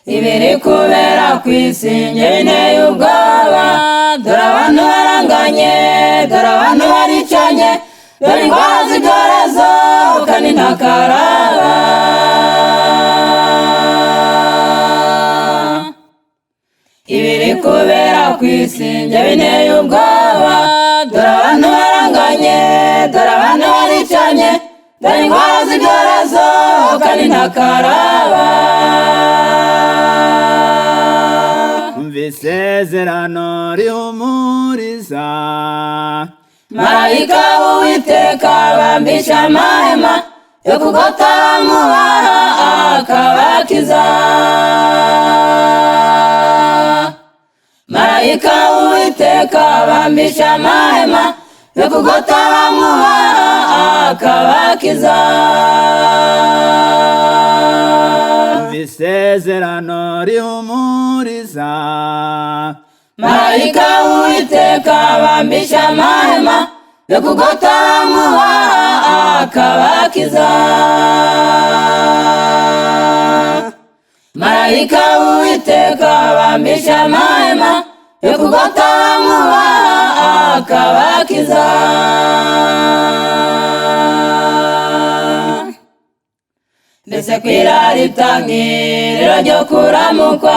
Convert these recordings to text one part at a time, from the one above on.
ibiri kubera ku isi njye binteye ubwoba. Dore abantu baranganye, dore abantu baricanye, dore indwara z'ibyorezo kandi ntakaraba. Ibiri kubera ku isi njye binteye ubwoba. Dore abantu baranganye, dore abantu baricanye, dore indwara z'ibyorezo kandi ntakaraba. Umva isezerano rihumuriza, marayika w'Uwiteka bambisha amahema yo kugota bamubaha akabakiza. Marayika w'Uwiteka bambisha amahema yo kugota bamubaha akabakiza. umva isezerano rihumuriza, marayika w'Uwiteka bambisha amahema yo kugota bamubaha akabakiza. Marayika w'Uwiteka bambisha amahema yo kugota bamubaha akabakiza. Ndetse kw'irari itangiriro ryo kuramukwa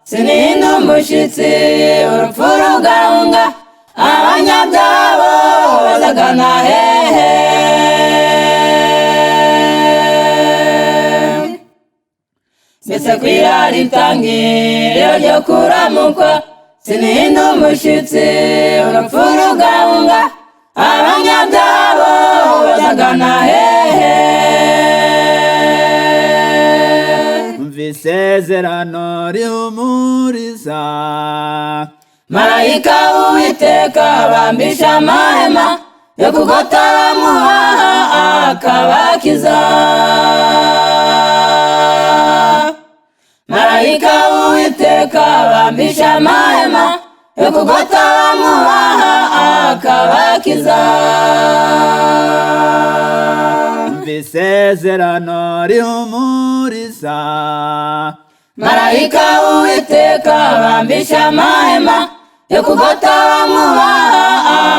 sinihinda umushyitsi urupfu rugahunga, abanyabyabo bazagana hehe. Ndetse kw'irari itangiriro ryo kuramukwa sinihinda umushyitsi urupfu rugahunga, abanyabyabo bazagana hehe. umva isezerano rihumuriza, marayika w'Uwiteka bambisha amahema yo kugota bamubaha akabakiza. Marayika w'Uwiteka bambisha amahema yo kugota bamubaha akabakiza. umva isezerano rihumuriza, marayika w'Uwiteka bambisha amahema yo kugota bamubaha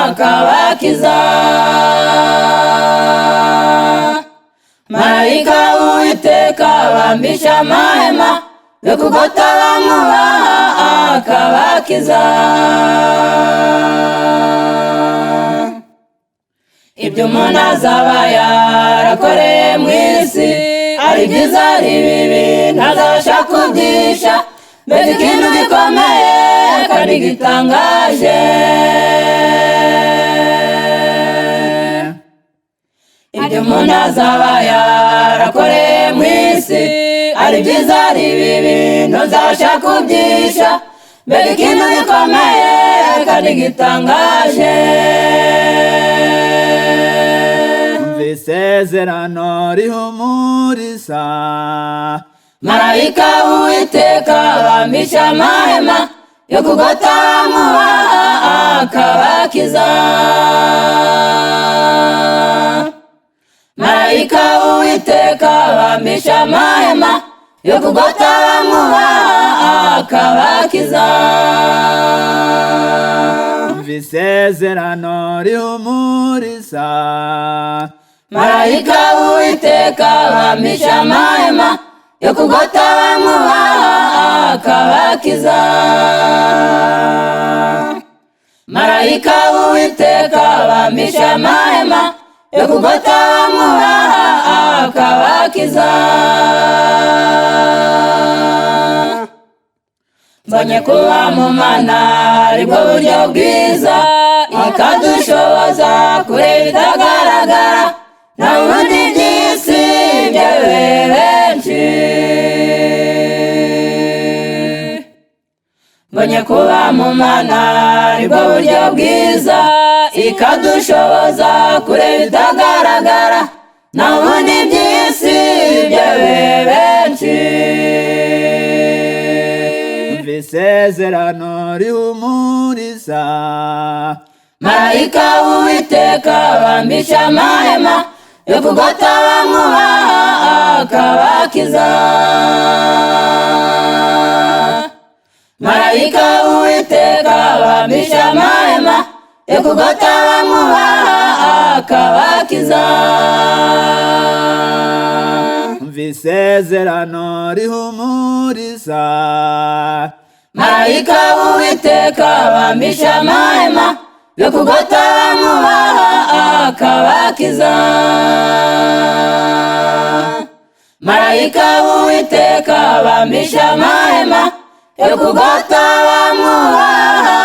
akabakiza. Marayika w'Uwiteka bambisha amahema yo kugota bamubaha akabakiza. Ibyo umuntu azaba yarakoreye mu isi, ari byiza ari bibi ntazabasha kubyisha, mbese ikintu gikomeye kandi gitangaje. Ibyo umuntu azaba yarakoreye mu isi, ari byiza ari bibi ntazabasha kubyisha, mbese ikintu gikomeye kandi gitangaje. umva isezerano rihumuriza, marayika w'Uwiteka bambisha amahema yo kugota bamubaha akabakiza. Marayika w'Uwiteka bambisha amahema yo kugota bamubaha akabakiza. umva isezerano rihumuriza, marayika w'Uwiteka bambisha amahema yo kugota bamubaha akabakiza. Marayika w'Uwiteka bambisha amahema yo kugota bamubaha akabakiza. mbonye kuba mu Mana aribwo buryo bwiza, ikadushoboza kureba ibitagaragara, nta bundi by'isi byayoboye benshi. mbonye kuba mu Mana aribwo buryo bwiza, ikadushoboza kureba ibitagaragara, nta bundi by'isi byayoboye benshi. umva isezerano rihumuriza, marayika w'Uwiteka bambisha amahema yo kugota bamubaha akabakiza. yo kugota bamwubaha akabakiza. umva isezerano rihumuriza, marayika w'Uwiteka bambisha amahema yo kugota bamwubaha akabakiza. marayika w'Uwiteka bambisha amahema yo kugota bamwubaha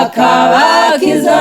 akabakiza.